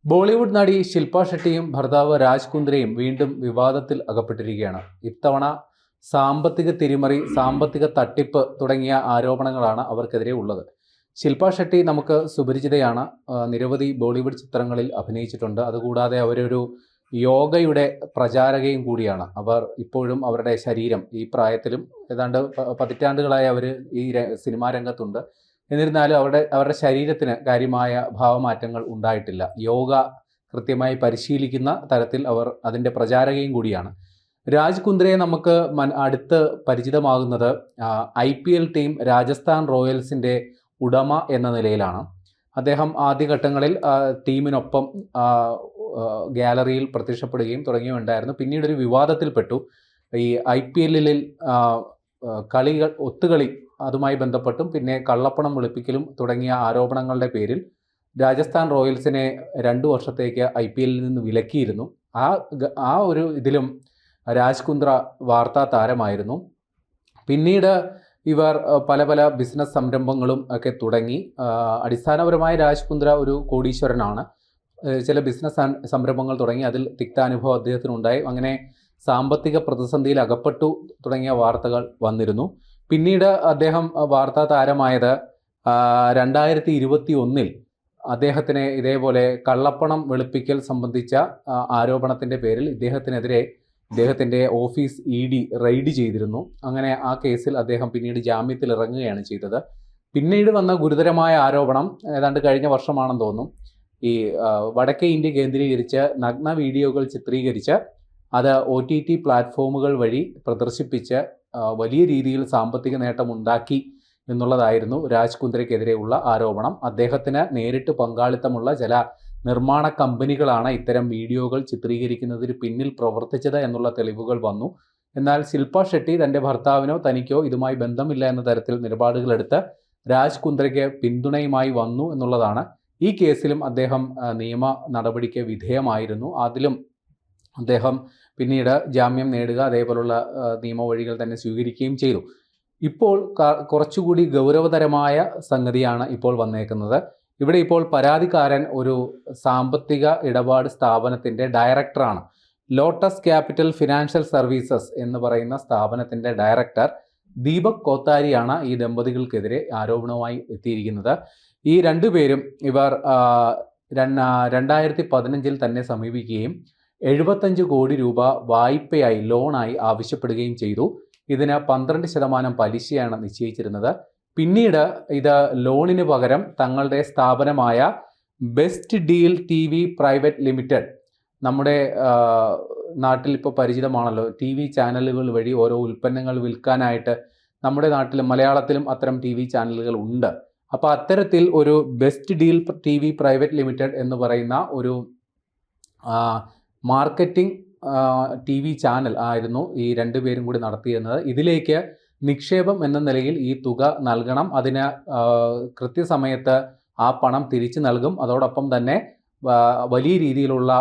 ബോളിവുഡ് നടി ശില്പ ഷെട്ടിയും ഭർത്താവ് രാജ് കുന്ദ്രയും വീണ്ടും വിവാദത്തിൽ അകപ്പെട്ടിരിക്കുകയാണ്. ഇത്തവണ സാമ്പത്തിക തിരിമറി, സാമ്പത്തിക തട്ടിപ്പ് തുടങ്ങിയ ആരോപണങ്ങളാണ് അവർക്കെതിരെ ഉള്ളത്. ശില്പ ഷെട്ടി നമുക്ക് സുപരിചിതയാണ്. നിരവധി ബോളിവുഡ് ചിത്രങ്ങളിൽ അഭിനയിച്ചിട്ടുണ്ട്. അതുകൂടാതെ അവരൊരു യോഗയുടെ പ്രചാരകയും കൂടിയാണ്. അവർ ഇപ്പോഴും അവരുടെ ശരീരം ഈ പ്രായത്തിലും ഏതാണ്ട് പതിറ്റാണ്ടുകളായി അവർ ഈ സിനിമാ രംഗത്തുണ്ട്. എന്നിരുന്നാലും അവരുടെ ശരീരത്തിന് കാര്യമായ ഭാവമാറ്റങ്ങൾ ഉണ്ടായിട്ടില്ല. യോഗ കൃത്യമായി പരിശീലിക്കുന്ന തരത്തിൽ അവർ അതിൻ്റെ പ്രചാരകയും കൂടിയാണ്. രാജ് കുന്ദ്രയെ നമുക്ക് അടുത്ത് പരിചിതമാകുന്നത് IPL ടീം രാജസ്ഥാൻ റോയൽസിൻ്റെ ഉടമ എന്ന നിലയിലാണ്. അദ്ദേഹം ആദ്യഘട്ടങ്ങളിൽ ടീമിനൊപ്പം ഗാലറിയിൽ പ്രത്യക്ഷപ്പെടുകയും തുടങ്ങിയുണ്ടായിരുന്നു. പിന്നീടൊരു വിവാദത്തിൽപ്പെട്ടു. ഈ IPL കളികൾ, ഒത്തുകളി അതുമായി ബന്ധപ്പെട്ടും പിന്നെ കള്ളപ്പണം വെളുപ്പിക്കലും തുടങ്ങിയ ആരോപണങ്ങളുടെ പേരിൽ രാജസ്ഥാൻ റോയൽസിനെ 2 വർഷത്തേക്ക് IPL നിന്ന് വിലക്കിയിരുന്നു. ആ ഒരു ഇതിലും രാജ് കുന്ദ്ര വാർത്താ താരമായിരുന്നു. പിന്നീട് ഇവർ പല ബിസിനസ് സംരംഭങ്ങളും ഒക്കെ തുടങ്ങി. അടിസ്ഥാനപരമായി രാജ് കുന്ദ്ര ഒരു കോടീശ്വരനാണ്. ചില ബിസിനസ് സംരംഭങ്ങൾ തുടങ്ങി. അതിൽ തിക്താനുഭവം അദ്ദേഹത്തിനുണ്ടായി. അങ്ങനെ സാമ്പത്തിക പ്രതിസന്ധിയിൽ അകപ്പെട്ടു തുടങ്ങിയ വാർത്തകൾ വന്നിരുന്നു. പിന്നീട് അദ്ദേഹം വാർത്താ താരമായത് 2021 അദ്ദേഹത്തിന് ഇതേപോലെ കള്ളപ്പണം വെളുപ്പിക്കൽ സംബന്ധിച്ച ആരോപണത്തിൻ്റെ പേരിൽ ഇദ്ദേഹത്തിൻ്റെ ഓഫീസ് ED റെയ്ഡ് ചെയ്തിരുന്നു. അങ്ങനെ ആ കേസിൽ അദ്ദേഹം പിന്നീട് ജാമ്യത്തിൽ ഇറങ്ങുകയാണ് ചെയ്തത്. പിന്നീട് വന്ന ഗുരുതരമായ ആരോപണം ഏതാണ്ട് കഴിഞ്ഞ വർഷമാണെന്ന് തോന്നുന്നു. ഈ വടക്കേ ഇന്ത്യ കേന്ദ്രീകരിച്ച് നഗ്ന വീഡിയോകൾ ചിത്രീകരിച്ച് അത് OTT പ്ലാറ്റ്ഫോമുകൾ വഴി പ്രദർശിപ്പിച്ച് വലിയ രീതിയിൽ സാമ്പത്തിക നേട്ടമുണ്ടാക്കി എന്നുള്ളതായിരുന്നു രാജ് കുന്ദ്രയ്ക്കെതിരെയുള്ള ആരോപണം. അദ്ദേഹത്തിന് നേരിട്ട് പങ്കാളിത്തമുള്ള ചില നിർമ്മാണ കമ്പനികളാണ് ഇത്തരം വീഡിയോകൾ ചിത്രീകരിക്കുന്നതിന് പിന്നിൽ പ്രവർത്തിച്ചത് എന്നുള്ള തെളിവുകൾ വന്നു. എന്നാൽ ശില്പ ഷെട്ടി തൻ്റെ ഭർത്താവിനോ തനിക്കോ ഇതുമായി ബന്ധമില്ല എന്ന തരത്തിൽ നിലപാടുകളെടുത്ത് രാജ് കുന്ദ്രയ്ക്ക് പിന്തുണയുമായി വന്നു എന്നുള്ളതാണ്. ഈ കേസിലും അദ്ദേഹം നിയമ നടപടിക്ക് വിധേയമായിരുന്നു. അതിലും അദ്ദേഹം പിന്നീട് ജാമ്യം നേടുക, അതേപോലുള്ള നിയമവഴികൾ തന്നെ സ്വീകരിക്കുകയും ചെയ്തു. ഇപ്പോൾ കുറച്ചുകൂടി ഗൗരവതരമായ സംഗതിയാണ് ഇപ്പോൾ വന്നേക്കുന്നത്. ഇവിടെ ഇപ്പോൾ പരാതിക്കാരൻ ഒരു സാമ്പത്തിക ഇടപാട് സ്ഥാപനത്തിൻ്റെ ഡയറക്ടറാണ്. ലോട്ടസ് ക്യാപിറ്റൽ ഫിനാൻഷ്യൽ സർവീസസ് എന്ന് പറയുന്ന സ്ഥാപനത്തിൻ്റെ ഡയറക്ടർ ദീപക് കോത്താരിയാണ് ഈ ദമ്പതികൾക്കെതിരെ ആരോപണവുമായി എത്തിയിരിക്കുന്നത്. ഈ രണ്ടുപേരും ഇവർ 2015 തന്നെ സമീപിക്കുകയും 75 കോടി രൂപ വായ്പയായി, ലോണായി ആവശ്യപ്പെടുകയും ചെയ്തു. ഇതിന് 12% പലിശയാണ് നിശ്ചയിച്ചിരുന്നത്. പിന്നീട് ഇത് ലോണിന് പകരം തങ്ങളുടെ സ്ഥാപനമായ best deal TV private limited, നമ്മുടെ നാട്ടിൽ ഇപ്പോൾ പരിചിതമാണല്ലോ, TV ചാനലുകൾ വഴി ഓരോ ഉൽപ്പന്നങ്ങൾ വിൽക്കാനായിട്ട് നമ്മുടെ നാട്ടിലും മലയാളത്തിലും അത്തരം TV ചാനലുകൾ ഉണ്ട്. അപ്പോൾ അത്തരത്തിൽ ഒരു best deal TV private limited എന്ന് പറയുന്ന ഒരു മാർക്കറ്റിംഗ് TV ചാനൽ ആയിരുന്നു ഈ രണ്ടുപേരും കൂടി നടത്തിയിരുന്നത്. ഇതിലേക്ക് നിക്ഷേപം എന്ന നിലയിൽ ഈ തുക നൽകണം. അതിന് കൃത്യസമയത്ത് ആ പണം തിരിച്ചു നൽകും. അതോടൊപ്പം തന്നെ വലിയ രീതിയിലുള്ള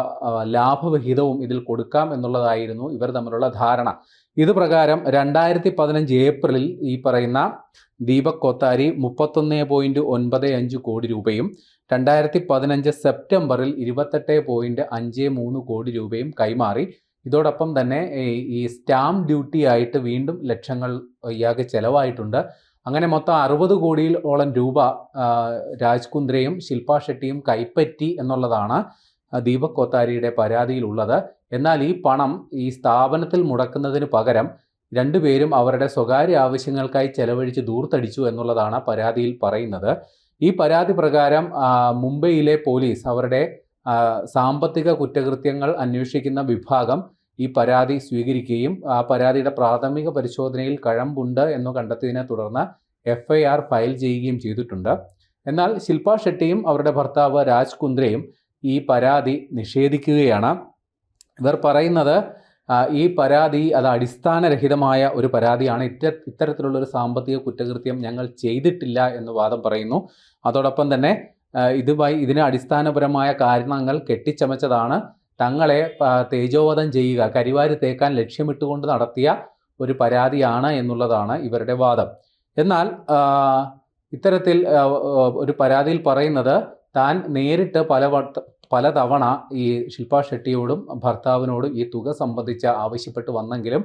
ലാഭവിഹിതവും ഇതിൽ കൊടുക്കാം എന്നുള്ളതായിരുന്നു ഇവർ തമ്മിലുള്ള ധാരണ. ഇത് പ്രകാരം 2015 ഏപ്രിലിൽ ഈ പറയുന്ന ദീപക് കോത്താരി 31.95 കോടി രൂപയും 2015 സെപ്റ്റംബറിൽ 28.53 കോടി രൂപയും കൈമാറി. ഇതോടൊപ്പം തന്നെ ഈ സ്റ്റാമ്പ് ഡ്യൂട്ടി ആയിട്ട് വീണ്ടും ലക്ഷങ്ങൾ ഇയാൾക്ക് ചെലവായിട്ടുണ്ട്. അങ്ങനെ മൊത്തം 60 കോടിയോളം രൂപ രാജ് കുന്ദ്രയും ശില്പ ഷെട്ടിയും കൈപ്പറ്റി എന്നുള്ളതാണ് ദീപക് കോത്താരിയുടെ പരാതിയിലുള്ളത്. എന്നാൽ ഈ പണം ഈ സ്ഥാപനത്തിൽ മുടക്കുന്നതിന് പകരം രണ്ടുപേരും അവരുടെ സ്വകാര്യ ആവശ്യങ്ങൾക്കായി ചെലവഴിച്ച് ദൂർത്തടിച്ചു എന്നുള്ളതാണ് പരാതിയിൽ പറയുന്നത്. ഈ പരാതി പ്രകാരം മുംബൈയിലെ പോലീസ്, അവരുടെ സാമ്പത്തിക കുറ്റകൃത്യങ്ങൾ അന്വേഷിക്കുന്ന വിഭാഗം ഈ പരാതി സ്വീകരിക്കുകയും ആ പരാതിയുടെ പ്രാഥമിക പരിശോധനയിൽ കഴമ്പുണ്ട് എന്ന് കണ്ടെത്തിയതിനെ തുടർന്ന് FIR ഫയൽ ചെയ്യുകയും ചെയ്തിട്ടുണ്ട്. എന്നാൽ ശില്പ ഷെട്ടിയും അവരുടെ ഭർത്താവ് രാജ് കുന്ദ്രയും ഈ പരാതി നിഷേധിക്കുകയാണ്. ഇവർ പറയുന്നത് ഈ പരാതി അത് അടിസ്ഥാനരഹിതമായ ഒരു പരാതിയാണ്. ഇത്തരത്തിലുള്ളൊരു സാമ്പത്തിക കുറ്റകൃത്യം ഞങ്ങൾ ചെയ്തിട്ടില്ല എന്ന് വാദം പറയുന്നു. അതോടൊപ്പം തന്നെ ഇതിന് അടിസ്ഥാനപരമായ കാരണങ്ങൾ കെട്ടിച്ചമച്ചതാണ്. തങ്ങളെ തേജോവധം ചെയ്യുക, കരിവാരി തേക്കാൻ ലക്ഷ്യമിട്ടുകൊണ്ട് നടത്തിയ ഒരു പരാതിയാണ് എന്നുള്ളതാണ് ഇവരുടെ വാദം. എന്നാൽ ഇത്തരത്തിൽ ഒരു പരാതിയിൽ പറയുന്നത് താൻ നേരിട്ട് പലതവണ ഈ ശില്പ ഷെട്ടിയോടും ഭർത്താവിനോടും ഈ തുക സംബന്ധിച്ച് ആവശ്യപ്പെട്ട് വന്നെങ്കിലും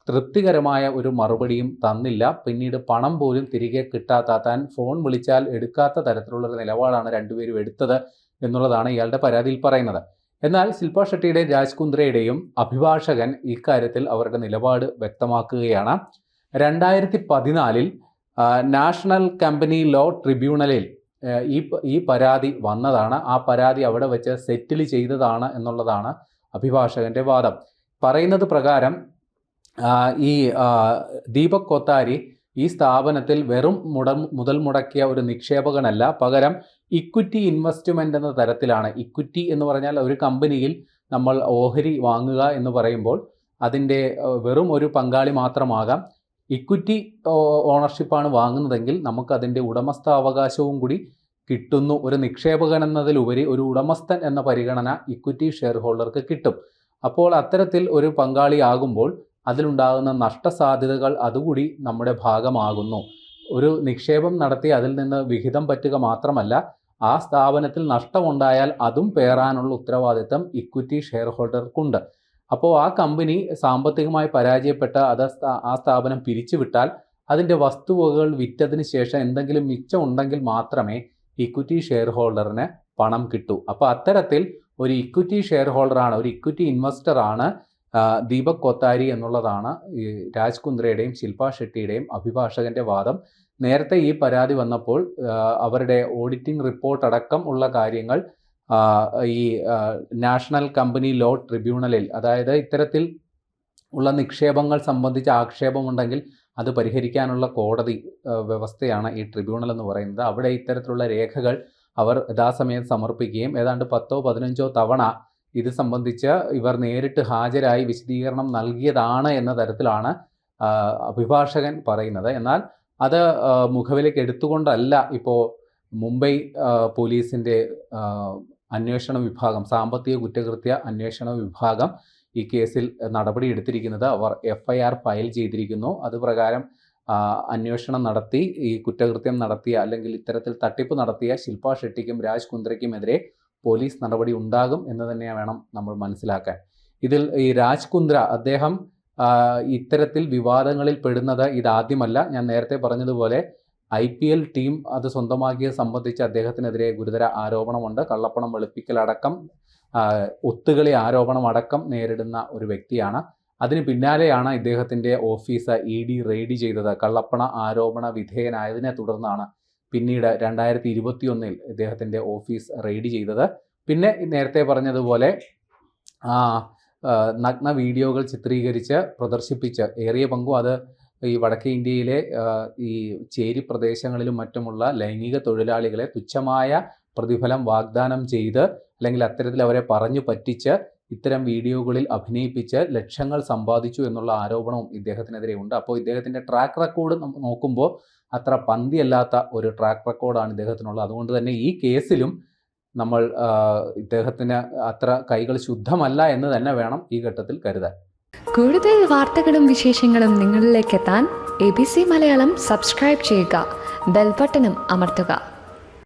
തൃപ്തികരമായ ഒരു മറുപടിയും തന്നില്ല. പിന്നീട് പണം പോലും തിരികെ കിട്ടാത്ത, താൻ ഫോൺ വിളിച്ചാൽ എടുക്കാത്ത തരത്തിലുള്ളൊരു നിലപാടാണ് രണ്ടുപേരും എടുത്തത് എന്നുള്ളതാണ് ഇയാളുടെ പരാതിയിൽ പറയുന്നത്. എന്നാൽ ശില്പ ഷെട്ടിയുടെയും രാജ് കുന്ദ്രയുടെയും അഭിഭാഷകൻ ഇക്കാര്യത്തിൽ അവരുടെ നിലപാട് വ്യക്തമാക്കുകയാണ്. 2014 നാഷണൽ കമ്പനി ലോ ട്രിബ്യൂണലിൽ ഈ പരാതി വന്നതാണ്. ആ പരാതി അവിടെ വെച്ച് സെറ്റിൽ ചെയ്തതാണ് എന്നുള്ളതാണ് അഭിഭാഷകന്റെ വാദം. പറയുന്നത് പ്രകാരം ഈ ദീപക് കൊത്താരി ഈ സ്ഥാപനത്തിൽ വെറും മുതൽ മുടക്കിയ ഒരു നിക്ഷേപകനല്ല, പകരം ഇക്വിറ്റി ഇൻവെസ്റ്റ്മെൻ്റ് എന്ന തരത്തിലാണ്. ഇക്വിറ്റി എന്ന് പറഞ്ഞാൽ ഒരു കമ്പനിയിൽ നമ്മൾ ഓഹരി വാങ്ങുക എന്ന് പറയുമ്പോൾ അതിൻ്റെ വെറും ഒരു പങ്കാളി മാത്രമാകാം. ഇക്വിറ്റി ഓണർഷിപ്പാണ് വാങ്ങുന്നതെങ്കിൽ നമുക്കതിൻ്റെ ഉടമസ്ഥാവകാശവും കൂടി കിട്ടുന്നു. ഒരു നിക്ഷേപകൻ എന്നതിലുപരി ഒരു ഉടമസ്ഥൻ എന്ന പരിഗണന ഇക്വിറ്റി ഷെയർ ഹോൾഡർക്ക് കിട്ടും. അപ്പോൾ അത്തരത്തിൽ ഒരു പങ്കാളിയാകുമ്പോൾ അതിലുണ്ടാകുന്ന നഷ്ടസാധ്യതകൾ അതുകൂടി നമ്മുടെ ഭാഗമാകുന്നു. ഒരു നിക്ഷേപം നടത്തി അതിൽ നിന്ന് വിഹിതം പറ്റുക മാത്രമല്ല, ആ സ്ഥാപനത്തിൽ നഷ്ടമുണ്ടായാൽ അതും പേറാനുള്ള ഉത്തരവാദിത്തം ഇക്വിറ്റി ഷെയർ ഹോൾഡർക്കുണ്ട്. അപ്പോൾ ആ കമ്പനി സാമ്പത്തികമായി പരാജയപ്പെട്ട് ആ സ്ഥാപനം പിരിച്ചുവിട്ടാൽ അതിൻ്റെ വസ്തുവകകൾ വിറ്റതിന് ശേഷം എന്തെങ്കിലും മിച്ചം ഉണ്ടെങ്കിൽ മാത്രമേ ഇക്വിറ്റി ഷെയർ ഹോൾഡറിന് പണം കിട്ടൂ. അപ്പോൾ അത്തരത്തിൽ ഒരു ഇക്വിറ്റി ഷെയർ ഹോൾഡറാണ്, ഒരു ഇക്വിറ്റി ഇൻവെസ്റ്ററാണ് ദീപക് കൊത്താരി എന്നുള്ളതാണ് ഈ രാജ് കുന്ദ്രയുടെയും ശില്പ ഷെട്ടിയുടെയും അഭിഭാഷകന്റെ വാദം. നേരത്തെ ഈ പരാതി വന്നപ്പോൾ അവരുടെ ഓഡിറ്റിംഗ് റിപ്പോർട്ട് അടക്കം ഉള്ള കാര്യങ്ങൾ ഈ നാഷണൽ കമ്പനി ലോ ട്രിബ്യൂണലിൽ, അതായത് ഇത്തരത്തിൽ ഉള്ള നിക്ഷേപങ്ങൾ സംബന്ധിച്ച് ആക്ഷേപമുണ്ടെങ്കിൽ അത് പരിഹരിക്കാനുള്ള കോടതി വ്യവസ്ഥയാണ് ഈ ട്രിബ്യൂണൽ എന്ന് പറയുന്നത്. അവിടെ ഇത്തരത്തിലുള്ള രേഖകൾ അവർ യഥാസമയം സമർപ്പിക്കുകയും ഏതാണ്ട് 10-15 തവണ ഇത് സംബന്ധിച്ച് ഇവർ നേരിട്ട് ഹാജരായി വിശദീകരണം നൽകിയതാണ് എന്ന തരത്തിലാണ് അഭിഭാഷകൻ പറയുന്നത്. എന്നാൽ അത് മുഖവിലേക്ക് എടുത്തുകൊണ്ടല്ല ഇപ്പോൾ മുംബൈ പോലീസിൻ്റെ അന്വേഷണ വിഭാഗം, സാമ്പത്തിക കുറ്റകൃത്യ അന്വേഷണ വിഭാഗം ഈ കേസിൽ നടപടിയെടുത്തിരിക്കുന്നത്. അവർ FIR ഫയൽ ചെയ്തിരിക്കുന്നു. അതുപ്രകാരം അന്വേഷണം നടത്തി ഈ കുറ്റകൃത്യം നടത്തിയ അല്ലെങ്കിൽ ഇത്തരത്തിൽ തട്ടിപ്പ് നടത്തിയ ശില്പ ഷെട്ടിക്കും രാജ് കുന്ദ്രയ്ക്കുമെതിരെ പോലീസ് നടപടി ഉണ്ടാകും എന്ന് തന്നെ വേണം നമ്മൾ മനസ്സിലാക്കാൻ. ഇതിൽ ഈ രാജ് കുന്ദ്ര അദ്ദേഹം ഇത്തരത്തിൽ വിവാദങ്ങളിൽ പെടുന്നത് ഇതാദ്യമല്ല. ഞാൻ നേരത്തെ പറഞ്ഞതുപോലെ IPL ടീം അത് സ്വന്തമാക്കിയത് സംബന്ധിച്ച് അദ്ദേഹത്തിനെതിരെ ഗുരുതര ആരോപണമുണ്ട്. കള്ളപ്പണം വെളുപ്പിക്കലടക്കം ഒത്തുകളി ആരോപണം അടക്കം നേരിടുന്ന ഒരു വ്യക്തിയാണ്. അതിന് പിന്നാലെയാണ് ഇദ്ദേഹത്തിൻ്റെ ഓഫീസ് ED റെയ്ഡ് ചെയ്തത്. കള്ളപ്പണ ആരോപണ വിധേയനായതിനെ തുടർന്നാണ് പിന്നീട് 2021 ഇദ്ദേഹത്തിൻ്റെ ഓഫീസ് റെയ്ഡ് ചെയ്തത്. പിന്നെ നേരത്തെ പറഞ്ഞതുപോലെ നഗ്ന വീഡിയോകൾ ചിത്രീകരിച്ച് പ്രദർശിപ്പിച്ച് ഏറിയ പങ്കും അത് ഈ വടക്കേ ഇന്ത്യയിലെ ഈ ചേരി പ്രദേശങ്ങളിലും മറ്റുമുള്ള ലൈംഗിക തൊഴിലാളികളെ തുച്ഛമായ പ്രതിഫലം വാഗ്ദാനം ചെയ്ത് അല്ലെങ്കിൽ അത്തരത്തിൽ അവരെ പറഞ്ഞു പറ്റിച്ച് ഇത്തരം വീഡിയോകളിൽ അഭിനയിപ്പിച്ച് ലക്ഷങ്ങൾ സമ്പാദിച്ചു എന്നുള്ള ആരോപണവും ഇദ്ദേഹത്തിനെതിരെ ഉണ്ട്. അപ്പോൾ ഇദ്ദേഹത്തിൻ്റെ ട്രാക്ക് റെക്കോർഡ് നോക്കുമ്പോൾ അത്ര പന്തിയല്ലാത്ത ഒരു ട്രാക്ക് റെക്കോർഡാണ് ഇദ്ദേഹത്തിനുള്ളത്. അതുകൊണ്ട് തന്നെ ഈ കേസിലും നമ്മൾ ഇദ്ദേഹത്തിന് അത്ര കൈകൾ ശുദ്ധമല്ല എന്ന് തന്നെ വേണം ഈ ഘട്ടത്തിൽ കരുതാൻ. കൂടുതൽ വാർത്തകളും വിശേഷങ്ങളും നിങ്ങളിലേക്ക് എത്താൻ ABC മലയാളം സബ്സ്ക്രൈബ് ചെയ്യുക, ബെൽ ബട്ടണും അമർത്തുക.